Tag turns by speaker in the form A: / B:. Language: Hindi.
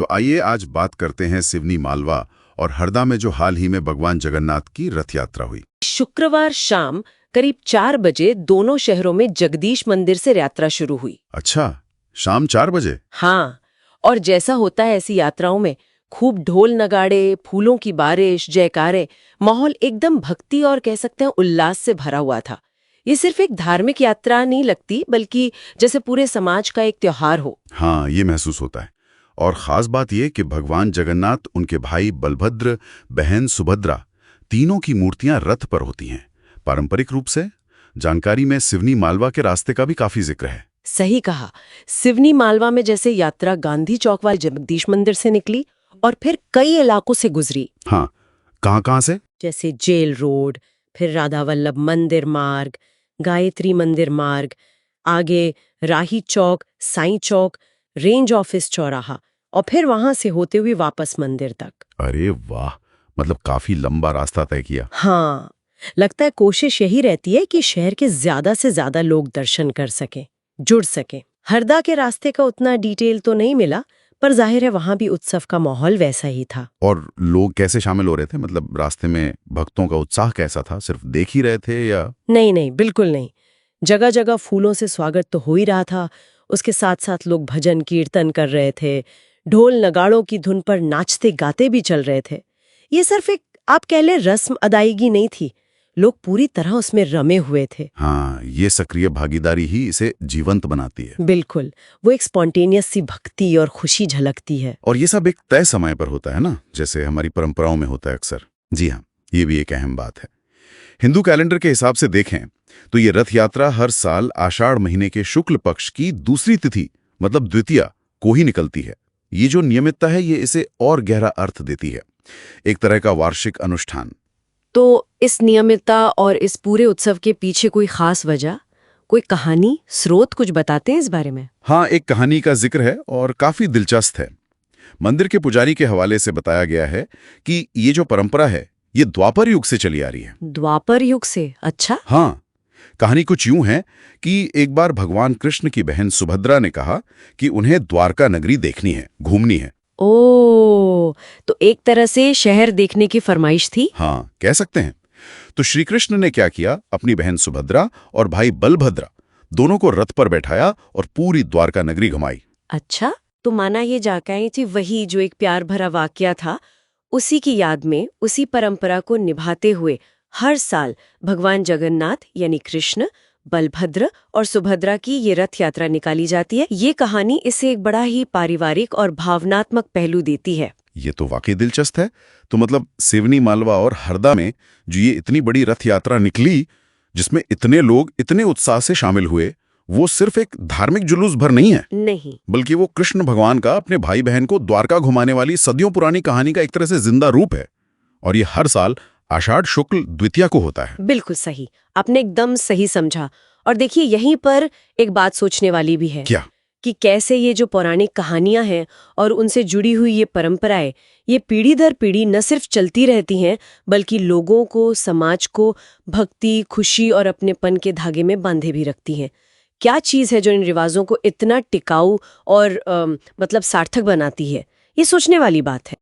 A: तो आइए आज बात करते हैं सिवनी मालवा और हरदा में जो हाल ही में भगवान जगन्नाथ की रथ यात्रा हुई।
B: शुक्रवार शाम करीब 4 बजे दोनों शहरों में जगदीश मंदिर से यात्रा शुरू हुई।
A: अच्छा, शाम 4 बजे?
B: हाँ, और जैसा होता है ऐसी यात्राओं में, खूब ढोल नगाड़े, फूलों की बारिश, जयकारे, माहौल एकदम भक्ति और कह सकते हैं उल्लास से भरा हुआ था। ये सिर्फ एक धार्मिक यात्रा नहीं लगती, बल्कि जैसे पूरे समाज का एक त्योहार हो।
A: हाँ, ये महसूस होता है। और खास बात यह कि भगवान जगन्नाथ, उनके भाई बलभद्र, बहन सुभद्रा, तीनों की मूर्तियां रथ पर होती हैं। पारंपरिक रूप से जानकारी में सिवनी मालवा के रास्ते का भी काफी जिक्र है।
B: सही कहा। सिवनी मालवा में जैसे यात्रा गांधी चौक वाले जगदीश मंदिर से निकली और फिर कई इलाकों से गुजरी।
A: हाँ, कहाँ से?
B: जैसे जेल रोड, फिर राधा वल्लभ मंदिर मार्ग, गायत्री मंदिर मार्ग, आगे राही चौक, साईं चौक, रेंज ऑफिस चौराहा, और फिर वहां से होते हुए वापस मंदिर तक।
A: अरे वाह, मतलब काफी लंबा रास्ता तय किया।
B: हाँ, लगता है कोशिश यही रहती है कि शहर के ज्यादा से ज्यादा लोग दर्शन कर सकें, जुड़ सकें। हरदा के रास्ते का उतना डिटेल तो नहीं मिला, पर जाहिर है वहां भी उत्सव का माहौल वैसा ही था।
A: और लोग कैसे शामिल हो रहे थे? मतलब रास्ते में भक्तों का उत्साह कैसा था? सिर्फ देख ही रहे थे या?
B: नहीं नहीं, बिल्कुल नहीं। जगह जगह फूलों से स्वागत तो हो ही रहा था, उसके साथ साथ लोग भजन कीर्तन कर रहे थे, ढोल नगाड़ों की धुन पर नाचते गाते भी चल रहे थे। ये सिर्फ एक आप कह लें रस्म अदायगी नहीं थी, लोग पूरी तरह उसमें रमे हुए थे।
A: हाँ, ये सक्रिय भागीदारी ही इसे जीवंत बनाती है।
B: बिल्कुल, वो एक स्पॉन्टेनियस सी भक्ति और खुशी झलकती है।
A: और ये सब एक तय समय पर होता है ना, जैसे हमारी परंपराओं में होता है अक्सर। जी हाँ, ये भी एक अहम बात है। हिंदू कैलेंडर के हिसाब से देखें तो ये रथ यात्रा हर साल आषाढ़ महीने के शुक्ल पक्ष की दूसरी तिथि, मतलब द्वितीया को ही निकलती है। ये जो नियमितता है, ये इसे और गहरा अर्थ देती है, एक तरह का वार्षिक अनुष्ठान।
B: तो इस नियमितता और इस पूरे उत्सव के पीछे कोई खास वजह, कोई कहानी, स्रोत कुछ बताते हैं इस बारे में?
A: हाँ, एक कहानी का जिक्र है और काफी दिलचस्प है। मंदिर के पुजारी के हवाले से बताया गया है कि ये जो परंपरा है, ये द्वापर युग से चली आ रही है।
B: द्वापर युग से? अच्छा।
A: हाँ, कहानी कुछ यूं है कि एक बार भगवान कृष्ण की बहन सुभद्रा ने कहा कि उन्हें द्वारका नगरी देखनी है, घूमनी है।
B: ओ, तो एक तरह से शहर देखने की फरमाइश थी।
A: हाँ, कह सकते हैं। तो श्री कृष्ण ने क्या किया, अपनी बहन सुभद्रा और भाई बलभद्रा दोनों को रथ पर बैठाया और पूरी द्वारका नगरी घुमाई।
B: अच्छा, तो माना ये जाकर आई थी वही जो एक प्यार भरा वाकया था, उसी की याद में, उसी परंपरा को निभाते हुए हर साल भगवान जगन्नाथ यानी कृष्ण, बलभद्र और सुभद्रा की ये रथ यात्रा निकाली जाती है। ये कहानी इसे एक बड़ा ही पारिवारिक और भावनात्मक पहलू देती है।
A: ये तो वाकई दिलचस्प है। तो मतलब सिवनी मालवा और हरदा में जो ये इतनी बड़ी रथ यात्रा निकली, जिसमें इतने लोग इतने उत्साह से शामिल हुए, वो सिर्फ एक धार्मिक जुलूस भर नहीं है,
B: नहीं,
A: बल्कि वो कृष्ण भगवान का अपने भाई बहन को द्वारका घुमाने वाली सदियों पुरानी कहानी का एक तरह से जिंदा रूप है। और ये हर साल आषाढ़ शुक्ल द्वितीया को होता है।
B: बिल्कुल सही, आपने एकदम सही समझा। और देखिए, यहीं पर एक बात सोचने वाली भी है।
A: क्या?
B: कि कैसे ये जो पौराणिक कहानियां हैं और उनसे जुड़ी हुई ये परंपराएं, ये पीढ़ी दर पीढ़ी न सिर्फ चलती रहती हैं, बल्कि लोगों को, समाज को भक्ति, खुशी और अपनेपन के धागे में बांधे भी रखती हैं। क्या चीज़ है जो इन रिवाजों को इतना टिकाऊ और मतलब सार्थक बनाती है? ये सोचने वाली बात है।